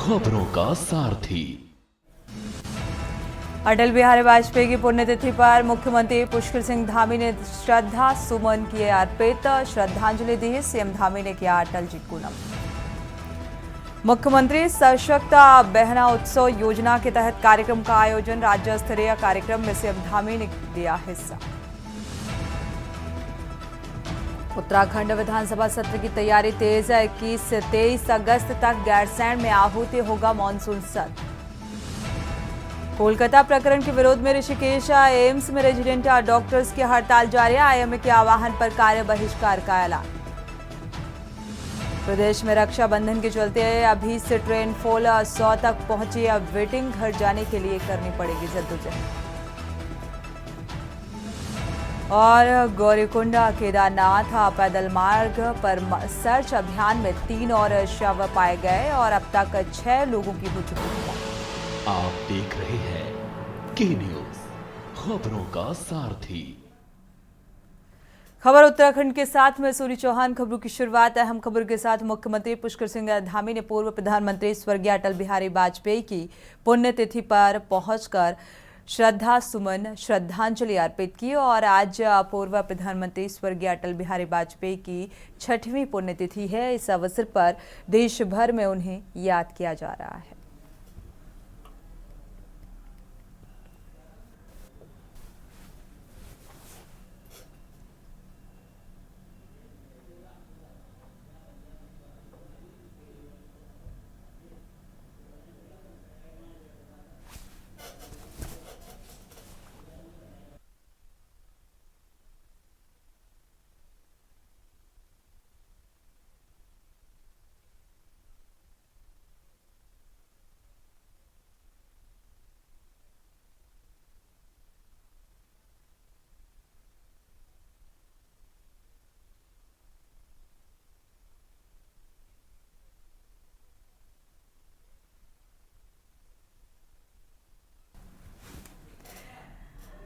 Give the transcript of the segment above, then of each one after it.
खबरों का सारथी। अटल बिहारी वाजपेयी की पुण्यतिथि पर मुख्यमंत्री पुष्कर सिंह धामी ने श्रद्धा सुमन किए अर्पित। श्रद्धांजलि दी। सीएम धामी ने किया अटल जी को नमन। मुख्यमंत्री सशक्त बहना उत्सव योजना के तहत कार्यक्रम का आयोजन। राज्य स्तरीय कार्यक्रम में सीएम धामी ने लिया हिस्सा। उत्तराखंड विधानसभा सत्र की तैयारी तेज। 21 से 23 अगस्त तक गैरसैंण में आहूति होगा मानसून सत्र। कोलकाता प्रकरण के विरोध में ऋषिकेश एम्स में रेजिडेंट डॉक्टर्स की हड़ताल जारी। आईएमए के आह्वान पर कार्य बहिष्कार का ऐलान। प्रदेश में रक्षाबंधन के चलते अभी से ट्रेन फुल 100 तक पहुंची। अब वेटिंग घर जाने के लिए करनी पड़ेगी जद्दोजहद। और गौरीकुंड केदारनाथ पैदल मार्ग पर सर्च अभियान में 3 और शव पाए गए और अब तक 6 लोगों की हो चुकी है। आप देख रहे हैं के न्यूज, खबरों का सारथी। खबर उत्तराखंड के साथ में सूरी चौहान। खबरों की शुरुआत अहम खबर के साथ। मुख्यमंत्री पुष्कर सिंह धामी ने पूर्व प्रधानमंत्री स्वर्गीय अटल बिहारी वाजपेयी की पुण्यतिथि पर पहुंचकर श्रद्धा सुमन श्रद्धांजलि अर्पित की और आज पूर्व प्रधानमंत्री स्वर्गीय अटल बिहारी वाजपेयी की 6वीं पुण्यतिथि है। इस अवसर पर देश भर में उन्हें याद किया जा रहा है।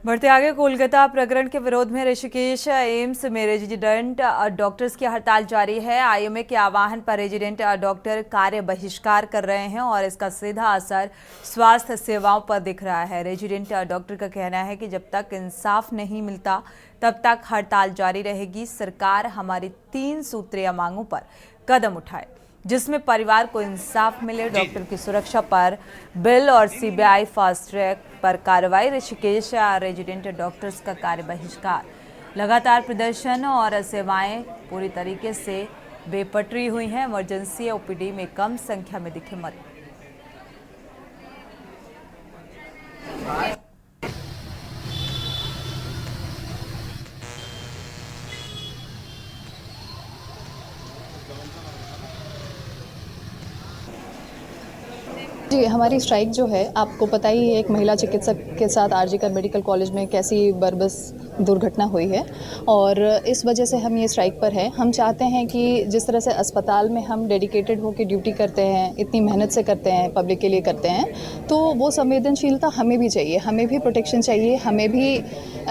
बढ़ते आगे। कोलकाता प्रकरण के विरोध में ऋषिकेश एम्स में रेजिडेंट डॉक्टर्स की हड़ताल जारी है। आईएमए के आह्वान पर रेजिडेंट डॉक्टर कार्य बहिष्कार कर रहे हैं और इसका सीधा असर स्वास्थ्य सेवाओं पर दिख रहा है। रेजिडेंट डॉक्टर का कहना है कि जब तक इंसाफ नहीं मिलता तब तक हड़ताल जारी रहेगी। सरकार हमारी 3 सूत्रीय मांगों पर कदम उठाए जिसमें परिवार को इंसाफ मिले, डॉक्टर की सुरक्षा पर बिल और सीबीआई फास्ट ट्रैक पर कार्रवाई। ऋषिकेश रेजिडेंट डॉक्टर्स का कार्य बहिष्कार। लगातार प्रदर्शन और सेवाएं पूरी तरीके से बेपटरी हुई हैं। इमरजेंसी ओपीडी में कम संख्या में दिखे मरीज। जी, हमारी स्ट्राइक जो है आपको पता ही है, एक महिला चिकित्सक के साथ आरजीकर मेडिकल कॉलेज में कैसी बर्बस दुर्घटना हुई है और इस वजह से हम ये स्ट्राइक पर है। हम चाहते हैं कि जिस तरह से अस्पताल में हम डेडिकेटेड होकर ड्यूटी करते हैं, इतनी मेहनत से करते हैं, पब्लिक के लिए करते हैं, तो वो संवेदनशीलता हमें भी चाहिए, हमें भी प्रोटेक्शन चाहिए, हमें भी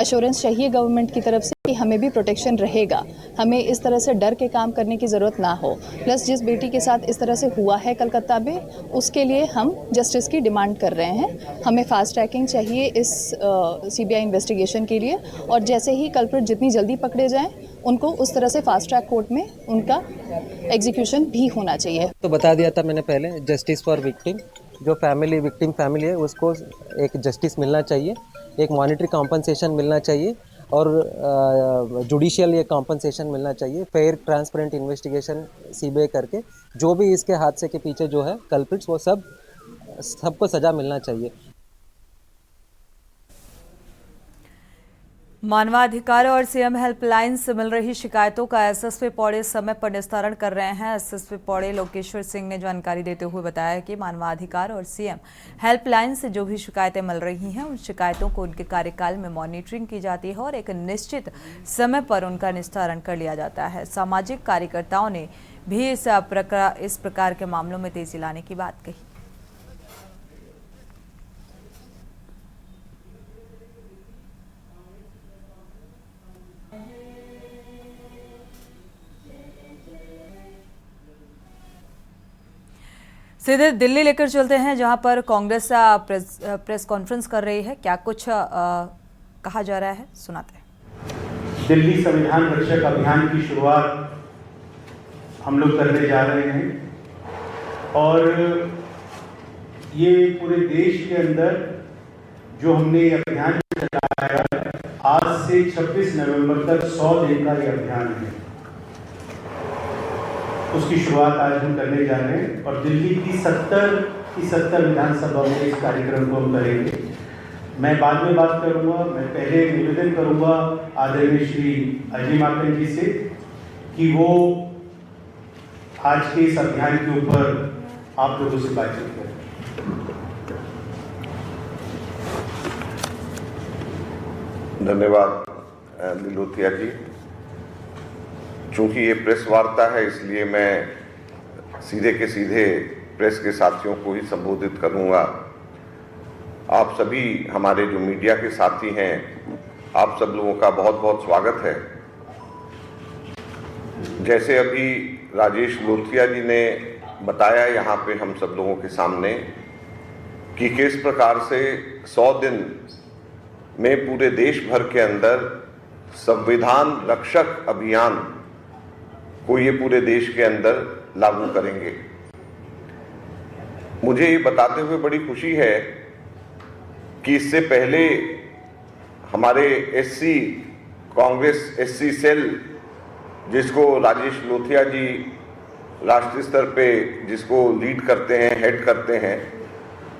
एश्योरेंस चाहिए गवर्नमेंट की तरफ से कि हमें भी प्रोटेक्शन रहेगा। हमें इस तरह से डर के काम करने की ज़रूरत ना हो। प्लस जिस बेटी के साथ इस तरह से हुआ है कलकत्ता में, उसके लिए हम जस्टिस की डिमांड कर रहे हैं। हमें फास्ट ट्रैकिंग चाहिए इस सीबीआई इन्वेस्टिगेशन के लिए और जैसे ही कल्प्रिट जितनी जल्दी पकड़े जाएं, उनको उस तरह से फास्ट ट्रैक कोर्ट में उनका एग्जीक्यूशन भी होना चाहिए। तो बता दिया था मैंने पहले, जस्टिस फॉर विक्टिम। जो विक्टिम फैमिली है उसको एक जस्टिस मिलना चाहिए, एक मॉनिटरी कॉम्पनसेशन मिलना चाहिए और जुडिशियल ये कॉम्पनसेशन मिलना चाहिए। फेयर ट्रांसपेरेंट इन्वेस्टिगेशन सीबीआई करके जो भी इसके हादसे के पीछे जो है कल्प्रिट्स, वो सबको सजा मिलना चाहिए। मानवाधिकार और सीएम हेल्पलाइन से मिल रही शिकायतों का एसएसपी पौड़े समय पर निस्तारण कर रहे हैं। एसएसपी पौड़े लोकेश्वर सिंह ने जानकारी देते हुए बताया कि मानवाधिकार और सीएम हेल्पलाइन से जो भी शिकायतें मिल रही हैं, उन शिकायतों को उनके कार्यकाल में मॉनिटरिंग की जाती है और एक निश्चित समय पर उनका निस्तारण कर लिया जाता है। सामाजिक कार्यकर्ताओं ने भी इस प्रकार के मामलों में तेजी लाने की बात कही। सीधे दिल्ली लेकर चलते हैं, जहां पर कांग्रेस प्रेस कॉन्फ्रेंस कर रही है। क्या कुछ कहा जा रहा है, सुनाते हैं। दिल्ली संविधान रक्षक अभियान की शुरुआत हम लोग करने जा रहे हैं और ये पूरे देश के अंदर जो हमने ये अभियान चलाया है, आज से 26 नवंबर तक 100 दिन का ये अभियान है, उसकी शुरुआत आज हम करने जा रहे हैं और दिल्ली की 70 विधानसभा में इस कार्यक्रम को हम करेंगे। मैं बाद में बात करूंगा, मैं पहले निवेदन करूंगा आदरणीय श्री अजय माकन जी से कि वो आज के इस अभियान के ऊपर आप लोगों से बातचीत करें। धन्यवाद नीलोथिया जी। चूंकि ये प्रेस वार्ता है, इसलिए मैं सीधे के सीधे प्रेस के साथियों को ही संबोधित करूंगा। आप सभी हमारे जो मीडिया के साथी हैं, आप सब लोगों का बहुत बहुत स्वागत है। जैसे अभी राजेश लोथिया जी ने बताया यहाँ पे हम सब लोगों के सामने कि किस प्रकार से 100 दिन में पूरे देश भर के अंदर संविधान रक्षक अभियान को ये पूरे देश के अंदर लागू करेंगे। मुझे ये बताते हुए बड़ी खुशी है कि इससे पहले हमारे एससी कांग्रेस एससी सेल, जिसको राजेश लोथिया जी राष्ट्रीय स्तर पे जिसको लीड करते हैं, हेड करते हैं,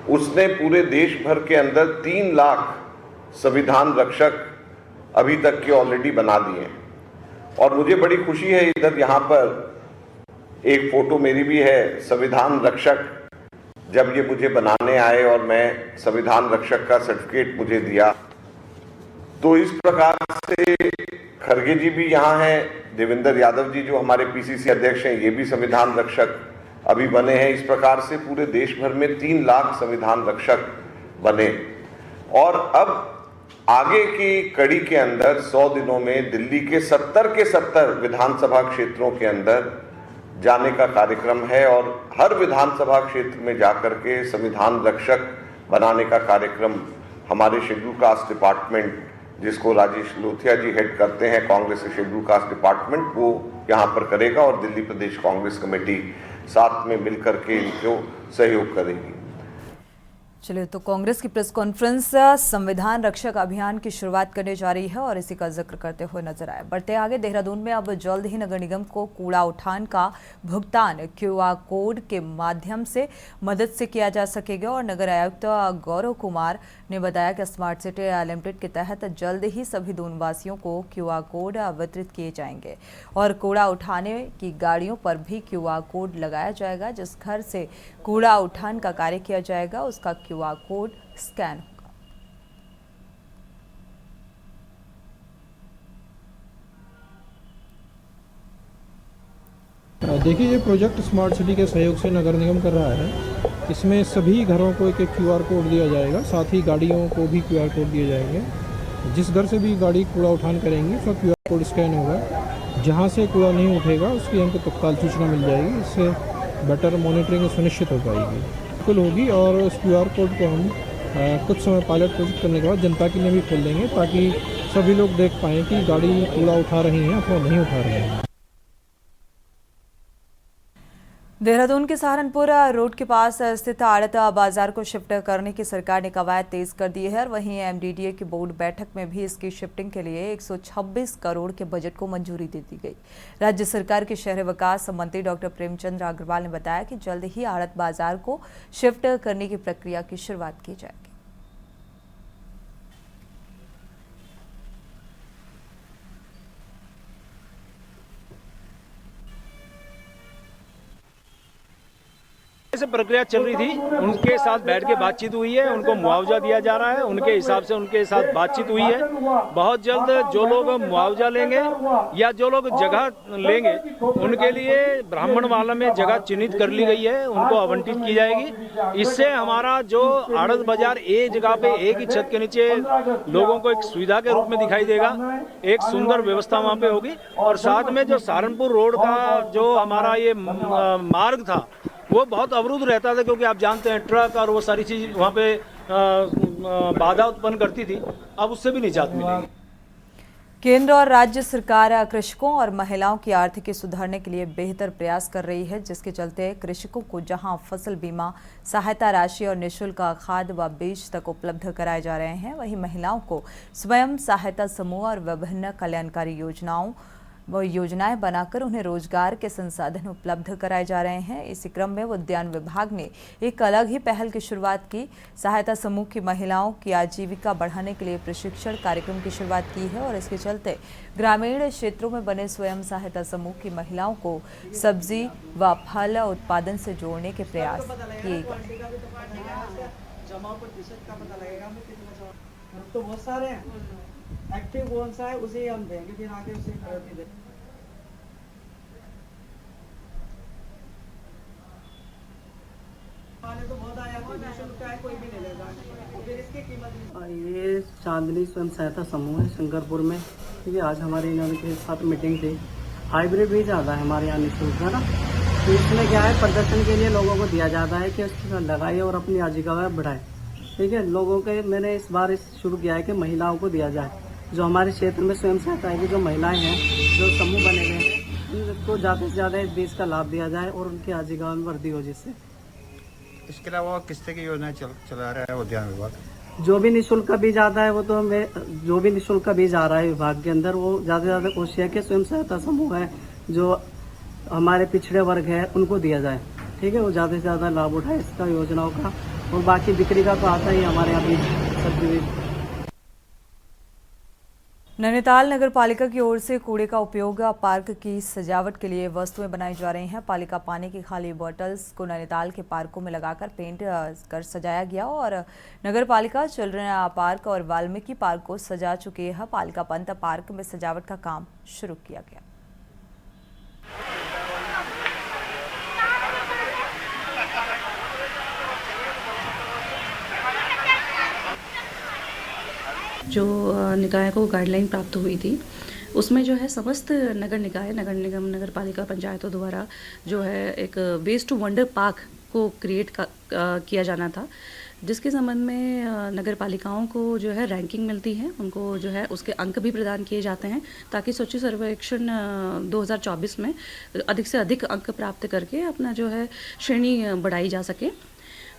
उसने पूरे देश भर के अंदर 3 लाख संविधान रक्षक अभी तक के ऑलरेडी बना दिए। और मुझे बड़ी खुशी है, इधर यहाँ पर एक फोटो मेरी भी है। संविधान रक्षक जब ये मुझे बनाने आए और मैं संविधान रक्षक का सर्टिफिकेट मुझे दिया, तो इस प्रकार से खड़गे जी भी यहाँ हैं, देवेंद्र यादव जी जो हमारे पीसीसी अध्यक्ष हैं, ये भी संविधान रक्षक अभी बने हैं। इस प्रकार से पूरे देश भर में 3 लाख संविधान रक्षक बने। और अब आगे की कड़ी के अंदर 100 दिनों में दिल्ली के 70 के 70 विधानसभा क्षेत्रों के अंदर जाने का कार्यक्रम है और हर विधानसभा क्षेत्र में जाकर के संविधान रक्षक बनाने का कार्यक्रम हमारे शेड्यूल कास्ट डिपार्टमेंट, जिसको राजेश लोथिया जी हेड करते हैं, कांग्रेस के शेड्यूल कास्ट डिपार्टमेंट, वो यहाँ पर करेगा और दिल्ली प्रदेश कांग्रेस कमेटी साथ में मिलकर के इनको सहयोग करेगी। चलिए, तो कांग्रेस की प्रेस कॉन्फ्रेंस संविधान रक्षक अभियान की शुरुआत करने जा रही है और इसी का जिक्र करते हुए नजर आए। बढ़ते आगे, देहरादून में अब जल्द ही नगर निगम को कूड़ा उठान का भुगतान QR कोड के माध्यम से मदद से किया जा सकेगा और नगर आयुक्त गौरव कुमार ने बताया कि स्मार्ट सिटी लिमिटेड के तहत जल्द ही सभी दून वासियों को QR कोड वितरित किए जाएंगे और कूड़ा उठाने की गाड़ियों पर भी QR कोड लगाया जाएगा। जिस घर से कूड़ा उठान का कार्य किया जाएगा उसका QR कोड स्कैन होगा। देखिए, ये प्रोजेक्ट स्मार्ट सिटी के सहयोग से नगर निगम कर रहा है। इसमें सभी घरों को एक QR कोड दिया जाएगा, साथ ही गाड़ियों को भी QR कोड दिए जाएंगे। जिस घर से भी गाड़ी कूड़ा उठान करेंगी उसका QR कोड स्कैन होगा। जहाँ से कूड़ा नहीं उठेगा उसकी हमको तत्काल सूचना मिल जाएगी। इससे बेटर मॉनिटरिंग सुनिश्चित हो पाएगी, बिल्कुल होगी। और उस QR कोड को हम कुछ समय पायलट प्रोजेक्ट करने के बाद जनता के लिए भी खोल देंगे, ताकि सभी लोग देख पाएँ कि गाड़ी कूड़ा उठा रही हैं अथवा नहीं उठा रही हैं। देहरादून के सहारनपुर रोड के पास स्थित आड़त बाजार को शिफ्ट करने की सरकार ने कवायद तेज कर दी है और वहीं MDDA की बोर्ड बैठक में भी इसकी शिफ्टिंग के लिए 126 करोड़ के बजट को मंजूरी दे दी गई। राज्य सरकार के शहरी विकास मंत्री डॉक्टर प्रेमचंद अग्रवाल ने बताया कि जल्द ही आड़त बाजार को शिफ्ट करने की प्रक्रिया की शुरुआत की जाएगी। से प्रक्रिया चल रही थी, उनके साथ बैठ के बातचीत हुई है, उनको मुआवजा दिया जा रहा है, उनके हिसाब से उनके साथ बातचीत हुई है। बहुत जल्द जो लोग मुआवजा लेंगे या जो लोग जगह लेंगे उनके लिए ब्राह्मणवाला में जगह चिन्हित कर ली गई है, उनको आवंटित की जाएगी। इससे हमारा जो आड़त बाजार एक जगह पे एक ही छत के नीचे लोगों को एक सुविधा के रूप में दिखाई देगा, एक सुंदर व्यवस्था वहाँ पे होगी। और साथ में जो सहारनपुर रोड का जो हमारा ये मार्ग था वो बहुत अवरुद्ध रहता था, क्योंकि आप जानते हैं ट्रक और वो सारी चीज़ वहाँ पे बाधा उत्पन्न करती थी। अब उससे भी निजात मिलेगी। केंद्र और राज्य सरकार कृषकों और महिलाओं की आर्थिकी सुधारने के लिए बेहतर प्रयास कर रही है, जिसके चलते कृषकों को जहां फसल बीमा, सहायता राशि और निःशुल्क खाद व बीज तक उपलब्ध कराए जा रहे हैं, वहीं महिलाओं को स्वयं सहायता समूह और विभिन्न कल्याणकारी योजनाएं बनाकर उन्हें रोजगार के संसाधन उपलब्ध कराए जा रहे हैं। इसी क्रम में उद्यान विभाग ने एक अलग ही पहल की शुरुआत की। सहायता समूह की महिलाओं की आजीविका बढ़ाने के लिए प्रशिक्षण कार्यक्रम की शुरुआत की है और इसके चलते ग्रामीण क्षेत्रों में बने स्वयं सहायता समूह की महिलाओं को सब्जी व फल उत्पादन से जोड़ने के प्रयास किए गए। तो बहुत सारे हैं, एक्टिव कौन सा है उसे हम देंगे, फिर आगे उसे प्रायोरिटी देंगे। तो बहुत आया है, कोई भी नहीं लेगा, फिर इसकी कीमत। ये चांदनी स्वयं सहायता समूह है शंकरपुर में, ठीक है। आज हमारे इन्होंने के साथ मीटिंग थी। हाइब्रिड भी ज़्यादा है हमारे यहाँ निःशुल्क, है ना। तो इसमें क्या है, प्रदर्शन के लिए लोगों को दिया जाता है कि उसको लगाइए और अपनी आजीविका बढ़ाए, ठीक है। लोगों के मैंने इस बार शुरू किया है कि महिलाओं को दिया जाए। जो हमारे क्षेत्र में स्वयं सहायता की जो महिलाएं हैं, जो समूह बने हुए हैं, उनको ज़्यादा से ज़्यादा इस बीज का लाभ दिया जाए और उनकी आजीविका में वृद्धि हो। जिससे इसके अलावा किस तरह की योजनाएं चला रहा है उद्यान विभाग? जो भी निःशुल्क का बीज आता है वो तो हमें, जो भी निःशुल्क का बीज आ रहा है विभाग के अंदर, वो ज़्यादा से ज़्यादा कोशिश है कि स्वयं सहायता समूह है, जो हमारे पिछड़े वर्ग है, उनको दिया जाए, ठीक है। वो ज़्यादा से ज़्यादा लाभ उठाए इसका योजनाओं का। और बाकी बिक्री का तो आता ही हमारे यहाँ बीज, सब्जी बीज। नैनीताल नगर पालिका की ओर से कूड़े का उपयोग पार्क की सजावट के लिए वस्तुएं बनाई जा रही हैं। पालिका पानी की खाली बॉटल्स को नैनीताल के पार्कों में लगाकर पेंट कर सजाया गया और नगर पालिका चिल्ड्रन पार्क और वाल्मीकि पार्क को सजा चुकी है। पालिका पंत पार्क में सजावट का काम शुरू किया गया। जो निकाय को गाइडलाइन प्राप्त हुई थी, उसमें जो है समस्त नगर निकाय, नगर निगम, नगर पालिका, पंचायतों द्वारा जो है एक वेस्ट टू वंडर पार्क को क्रिएट किया जाना था, जिसके संबंध में नगर पालिकाओं को जो है रैंकिंग मिलती है, उनको जो है उसके अंक भी प्रदान किए जाते हैं, ताकि स्वच्छ सर्वेक्षण 2024 में अधिक से अधिक अंक प्राप्त करके अपना जो है श्रेणी बढ़ाई जा सके।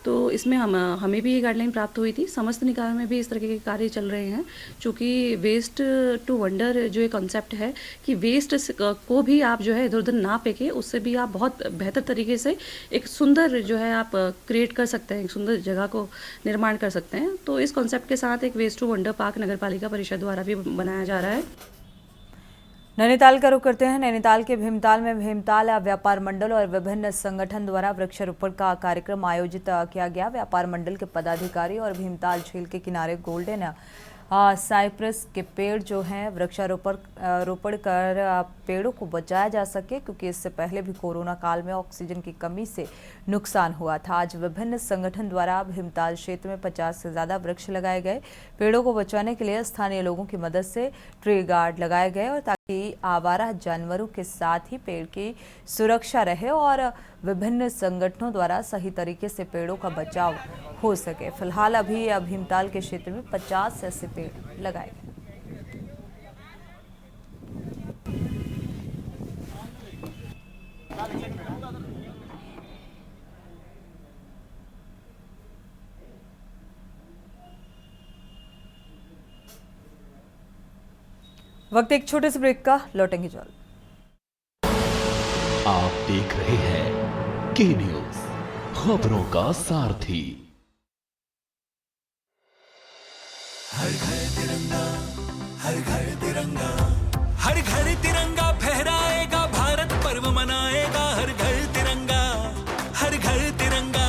तो इसमें हमें भी ये गाइडलाइन प्राप्त हुई थी। समस्त निकाय में भी इस तरह के कार्य चल रहे हैं, चूँकि वेस्ट टू वंडर जो एक कॉन्सेप्ट है कि वेस्ट को भी आप जो है इधर उधर ना फेंके, उससे भी आप बहुत बेहतर तरीके से एक सुंदर जो है आप क्रिएट कर सकते हैं, एक सुंदर जगह को निर्माण कर सकते हैं। तो इस कॉन्सेप्ट के साथ एक वेस्ट टू वंडर पार्क नगर पालिका परिषद द्वारा भी बनाया जा रहा है। नैनीताल का रुख करते हैं। नैनीताल के भीमताल में भीमताल व्यापार मंडल और विभिन्न संगठन द्वारा वृक्षारोपण का कार्यक्रम आयोजित किया गया। व्यापार मंडल के पदाधिकारी और भीमताल झील के किनारे गोल्डन साइप्रस के पेड़ जो हैं वृक्षारोपण कर पेड़ों को बचाया जा सके, क्योंकि इससे पहले भी कोरोना काल में ऑक्सीजन की कमी से नुकसान हुआ था। आज विभिन्न संगठन द्वारा भीमताल क्षेत्र में 50 से ज़्यादा वृक्ष लगाए गए। पेड़ों को बचाने के लिए स्थानीय लोगों की मदद से ट्री गार्ड लगाए गए और ताकि आवारा जानवरों के साथ ही पेड़ की सुरक्षा रहे और विभिन्न संगठनों द्वारा सही तरीके से पेड़ों का बचाव हो सके। फिलहाल अभी भीमताल के क्षेत्र में 50 ऐसे पेड़ लगाए गए। वक्त एक छोटे से ब्रेक का, लौटेंगे जल्द। आप देख रहे हैं के न्यूज, खबरों का सारथी। हर घर तिरंगा, हर घर तिरंगा, हर घर तिरंगा फहराएगा, भारत पर्व मनाएगा। हर घर तिरंगा, हर घर तिरंगा,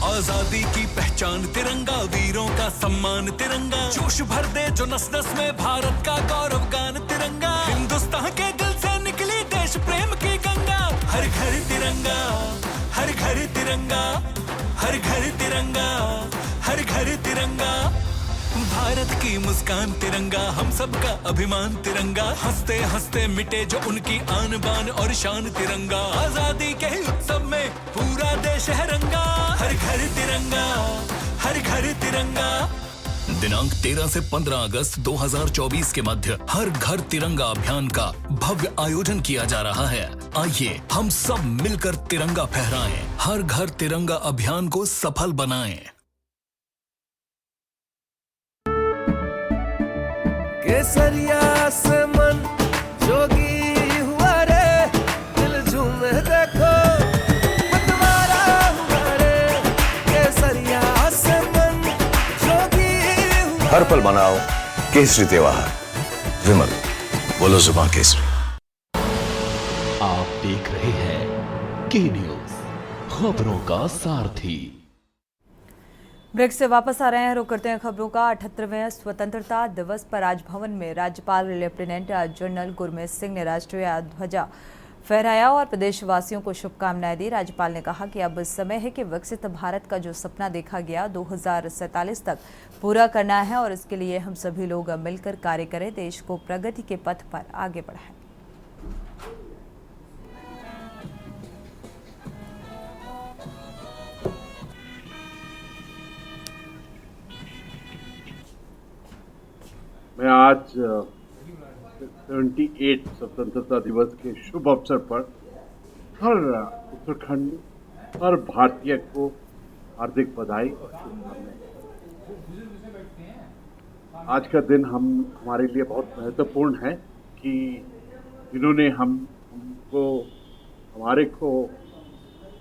आजादी की पहचान तिरंगा, वीरों का सम्मान तिरंगा, जोश भर दे जो नस नस में भारत का गौरव गान तिरंगा, हिंदुस्तान के दिल से निकली देश प्रेम की गंगा। हर घर तिरंगा, हर घर तिरंगा, हर घर तिरंगा, हर घर तिरंगा, भारत की मुस्कान तिरंगा, हम सबका अभिमान तिरंगा, हंसते हंसते मिटे जो उनकी आन बान और शान तिरंगा, आजादी के उत्सव में पूरा देश है रंगा, हर घर तिरंगा, हर घर तिरंगा। दिनांक 13 से 15 अगस्त 2024 के मध्य हर घर तिरंगा अभियान का भव्य आयोजन किया जा रहा है। आइए हम सब मिलकर तिरंगा फहराएं, हर घर तिरंगा अभियान को सफल बनाएं। केसरिया से मन जोगी हुआ रे, दिल झूमे देखो मतवारा हुआ रे, केसरिया से मन जोगी हुआ। हर पल मनाओ केसरी त्योहार। विमल, बोलो जुबान केसरी। आप देख रहे हैं के न्यूज, खबरों का सारथी। ब्रेक से वापस आ रहे हैं, रुक करते हैं खबरों का। 78वें स्वतंत्रता दिवस पर राजभवन में राज्यपाल लेफ्टिनेंट जनरल गुरमीत सिंह ने राष्ट्रीय ध्वजा फहराया और प्रदेशवासियों को शुभकामनाएं दी। राज्यपाल ने कहा कि अब समय है कि विकसित भारत का जो सपना देखा गया 2047 तक पूरा करना है और इसके लिए हम सभी लोग मिलकर कार्य करें, देश को प्रगति के पथ पर आगे बढ़ाएं। मैं आज 78 स्वतंत्रता दिवस के शुभ अवसर पर हर उत्तराखंड, हर भारतीय को हार्दिक बधाई और शुभकामनाएं। आज का दिन हमारे लिए बहुत महत्वपूर्ण है कि जिन्होंने हमारे को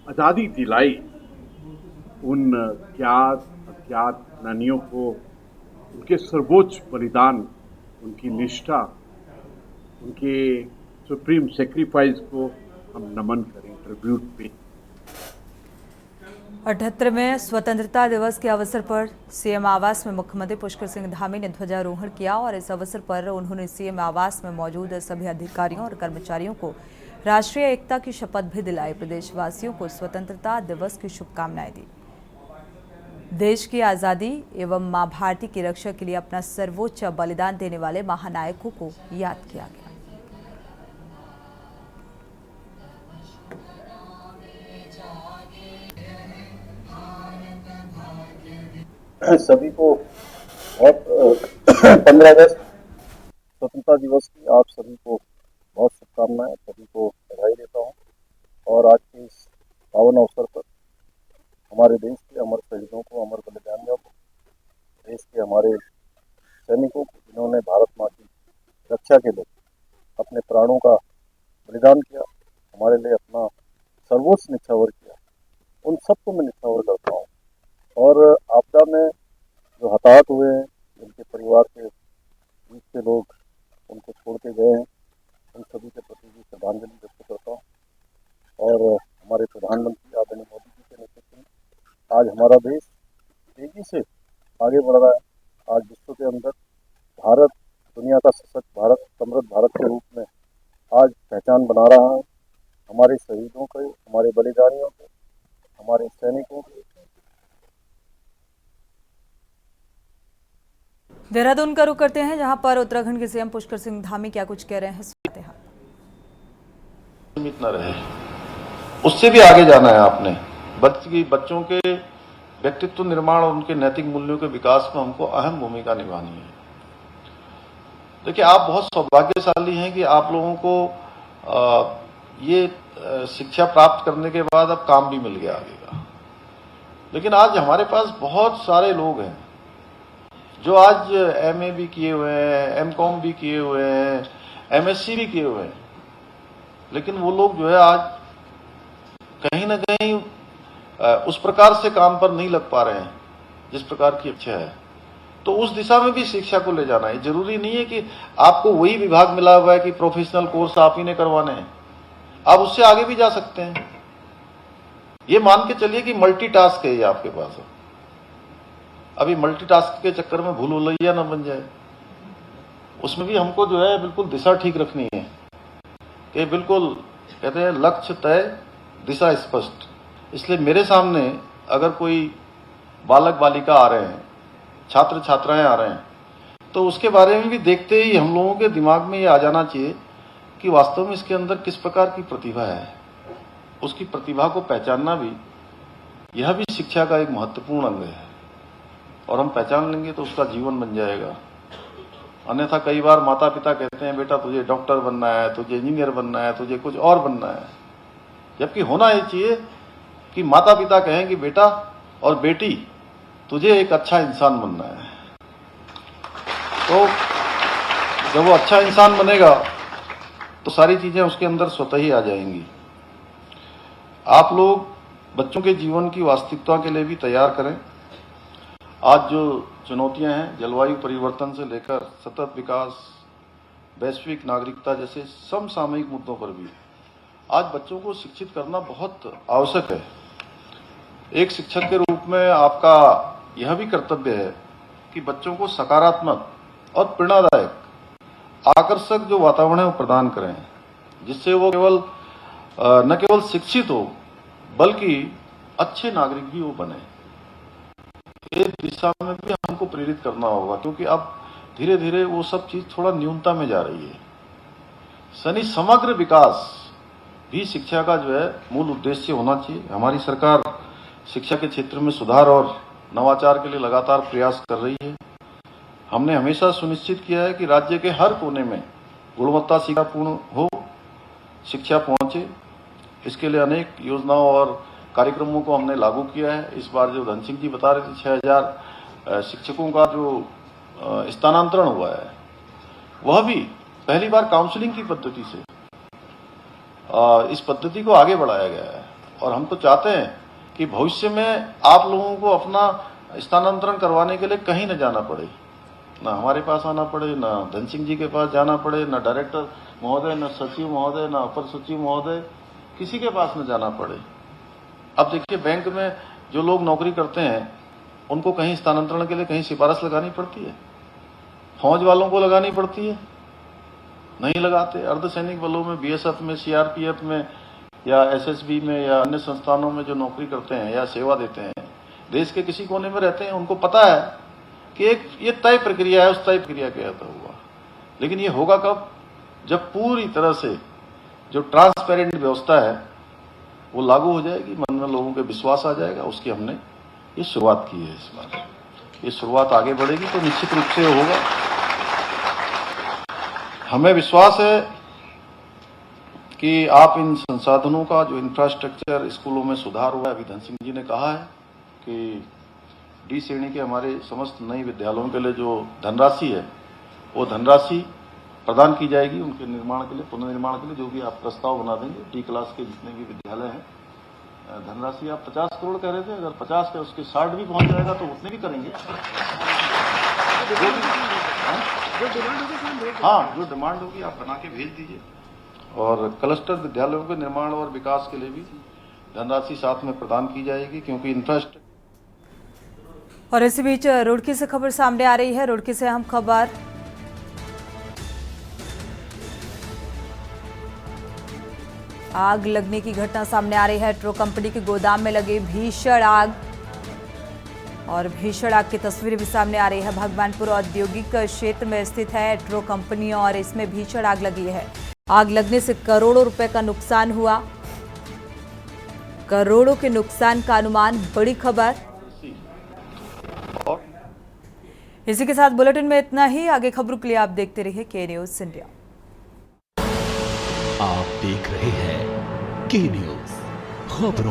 आज़ादी दिलाई, उन ज्ञात अज्ञात सेनानियों को उनके सर्वोच्च बलिदान, उनकी निष्ठा, उनके सुप्रीम सेक्रीफाइस को हम नमन करें, ट्रिब्यूट पे। 78वें स्वतंत्रता दिवस के अवसर पर सीएम आवास में मुख्यमंत्री पुष्कर सिंह धामी ने ध्वजारोहण किया और इस अवसर पर उन्होंने सीएम आवास में मौजूद सभी अधिकारियों और कर्मचारियों को राष्ट्रीय एकता की शपथ भी दिलाई। प्रदेशवासियों को स्वतंत्रता दिवस की शुभकामनाएं दी। देश की आज़ादी एवं मां भारती की रक्षा के लिए अपना सर्वोच्च बलिदान देने वाले महानायकों को याद किया गया। सभी को 15 अगस्त स्वतंत्रता दिवस की आप सभी को बहुत शुभकामनाएं, सभी को बधाई देता हूं। और आज के इस पावन अवसर पर हमारे देश के अमर शहीदों को, अमर बलिदानियों को, देश के हमारे सैनिकों को, जिन्होंने भारत माँ की रक्षा के लिए अपने प्राणों का बलिदान किया, हमारे लिए अपना सर्वोच्च निछावर किया, उन सबको मैं निछावर करता हूँ। और आपदा में जो हताहत हुए हैं, जिनके परिवार के बीच के लोग उनको छोड़ के गए हैं, उन सभी के प्रति भी श्रद्धांजलि व्यक्त करता हूँ। और हमारे प्रधानमंत्री आदरणीय मोदी जी के नेतृत्व में आज हमारा देश तेजी से आगे बढ़ रहा है। आज विश्व के अंदर भारत दुनिया का सशक्त भारत, समृद्ध भारत के रूप में आज पहचान बना रहा है। हमारे शहीदों के, हमारे बलिदानियों के, हमारे सैनिकों के। देहरादून का रुख करते हैं, जहां पर उत्तराखंड के सीएम पुष्कर सिंह धामी क्या कुछ कह रहे हैं, सुनते हैं। सीमित न रहे, उससे भी आगे जाना है आपने। बच्चों के व्यक्तित्व निर्माण और उनके नैतिक मूल्यों के विकास में हमको अहम भूमिका निभानी है। देखिए, आप बहुत सौभाग्यशाली हैं कि आप लोगों को ये शिक्षा प्राप्त करने के बाद अब काम भी मिल गया आगे का। लेकिन आज हमारे पास बहुत सारे लोग हैं जो आज एमए भी किए हुए हैं, एमकॉम भी किए हुए हैं, एमएससी भी किए हुए हैं, लेकिन वो लोग जो है आज कहीं ना कहीं उस प्रकार से काम पर नहीं लग पा रहे हैं जिस प्रकार की इच्छा है। तो उस दिशा में भी शिक्षा को ले जाना है। जरूरी नहीं है कि आपको वही विभाग मिला हुआ है कि प्रोफेशनल कोर्स आप ही ने करवाने हैं, आप उससे आगे भी जा सकते हैं। ये मान के चलिए कि मल्टीटास्क है ये आपके पास। अभी मल्टीटास्क के चक्कर में भूल भुलैया न बन जाए। उसमें भी हमको जो है बिल्कुल दिशा ठीक रखनी है कि बिल्कुल कहते हैं लक्ष्य तय, दिशा स्पष्ट। इसलिए मेरे सामने अगर कोई बालक बालिका आ रहे हैं छात्र छात्राएं आ रहे हैं, तो उसके बारे में भी देखते ही हम लोगों के दिमाग में ये आ जाना चाहिए कि वास्तव में इसके अंदर किस प्रकार की प्रतिभा है। उसकी प्रतिभा को पहचानना भी, यह भी शिक्षा का एक महत्वपूर्ण अंग है, और हम पहचान लेंगे तो उसका जीवन बन जाएगा। अन्यथा कई बार माता पिता कहते हैं बेटा तुझे डॉक्टर बनना है, तुझे इंजीनियर बनना है, तुझे कुछ और बनना है, जबकि होना ये चाहिए कि माता पिता कहें कि बेटा और बेटी तुझे एक अच्छा इंसान बनना है। तो जब वो अच्छा इंसान बनेगा तो सारी चीजें उसके अंदर स्वतः ही आ जाएंगी। आप लोग बच्चों के जीवन की वास्तविकता के लिए भी तैयार करें। आज जो चुनौतियां हैं, जलवायु परिवर्तन से लेकर सतत विकास, वैश्विक नागरिकता जैसे समसामयिक मुद्दों पर भी आज बच्चों को शिक्षित करना बहुत आवश्यक है। एक शिक्षक के रूप में आपका यह भी कर्तव्य है कि बच्चों को सकारात्मक और प्रेरणादायक, आकर्षक जो वातावरण है वो प्रदान करें, जिससे वो न केवल शिक्षित हो बल्कि अच्छे नागरिक भी वो बने। इस दिशा में भी हमको प्रेरित करना होगा, क्योंकि अब धीरे धीरे वो सब चीज थोड़ा न्यूनता में जा रही है। समग्र विकास भी शिक्षा का जो है मूल उद्देश्य होना चाहिए। हमारी सरकार शिक्षा के क्षेत्र में सुधार और नवाचार के लिए लगातार प्रयास कर रही है। हमने हमेशा सुनिश्चित किया है कि राज्य के हर कोने में गुणवत्ता शिक्षापूर्ण हो, शिक्षा पहुंचे। इसके लिए अनेक योजनाओं और कार्यक्रमों को हमने लागू किया है। इस बार जो धन सिंह जी बता रहे थे 6000 शिक्षकों का जो स्थानांतरण हुआ है, वह भी पहली बार काउंसलिंग की पद्धति से इस पद्धति को आगे बढ़ाया गया है। और हम तो चाहते हैं कि भविष्य में आप लोगों को अपना स्थानांतरण करवाने के लिए कहीं न जाना पड़े, ना हमारे पास आना पड़े, ना धन सिंह जी के पास जाना पड़े, ना डायरेक्टर महोदय, ना सचिव महोदय, ना अपर सचिव महोदय, किसी के पास न जाना पड़े। अब देखिए, बैंक में जो लोग नौकरी करते हैं उनको कहीं स्थानांतरण के लिए कहीं सिफारिश लगानी पड़ती है, फौज वालों को लगानी पड़ती है, नहीं लगाते। अर्धसैनिक बलों में, बीएसएफ में, सीआरपीएफ में या एसएसबी में या अन्य संस्थानों में जो नौकरी करते हैं या सेवा देते हैं, देश के किसी कोने में रहते हैं, उनको पता है कि एक ये तय प्रक्रिया है, उस तय प्रक्रिया के तहत होगा। लेकिन ये होगा कब? जब पूरी तरह से जो ट्रांसपेरेंट व्यवस्था है वो लागू हो जाएगी, मन में लोगों के विश्वास आ जाएगा। उसकी हमने ये शुरुआत की है। इस बार ये शुरुआत आगे बढ़ेगी तो निश्चित रूप से होगा। हमें विश्वास है कि आप इन संसाधनों का जो इंफ्रास्ट्रक्चर स्कूलों में सुधार हुआ है, अभी धन सिंह जी ने कहा है कि डी श्रेणी के हमारे समस्त नए विद्यालयों के लिए जो धनराशि है वो धनराशि प्रदान की जाएगी उनके निर्माण के लिए, पुनर्निर्माण के लिए। जो भी आप प्रस्ताव बना देंगे, डी क्लास के जितने भी विद्यालय हैं, धनराशि आप 50 करोड़ कह रहे थे, अगर 50 के उसके 60 भी पहुंच जाएगा तो उतने भी करेंगे। हाँ, जो डिमांड होगी आप बना के भेज दीजिए। और क्लस्टर विद्यालयों के निर्माण और विकास के लिए भी धनराशि साथ में प्रदान की जाएगी, क्योंकि इंफ्रास्ट्रक्चर। और इसी बीच रुड़की से खबर सामने आ रही है। रुड़की से अहम खबर, आग लगने की घटना सामने आ रही है। ट्रो कंपनी के गोदाम में लगी भीषण आग, और भीषण आग की तस्वीरें भी सामने आ रही है। भगवानपुर औद्योगिक क्षेत्र में स्थित है ट्रो कंपनी और इसमें भीषण आग लगी है। आग लगने से करोड़ों रुपए का नुकसान हुआ। करोड़ों के नुकसान का अनुमान, बड़ी खबर। इसी के साथ बुलेटिन में इतना ही। आगे खबरों के लिए आप देखते रहिए के न्यूज़ इंडिया। आप देख रहे हैं के न्यूज़, खबरों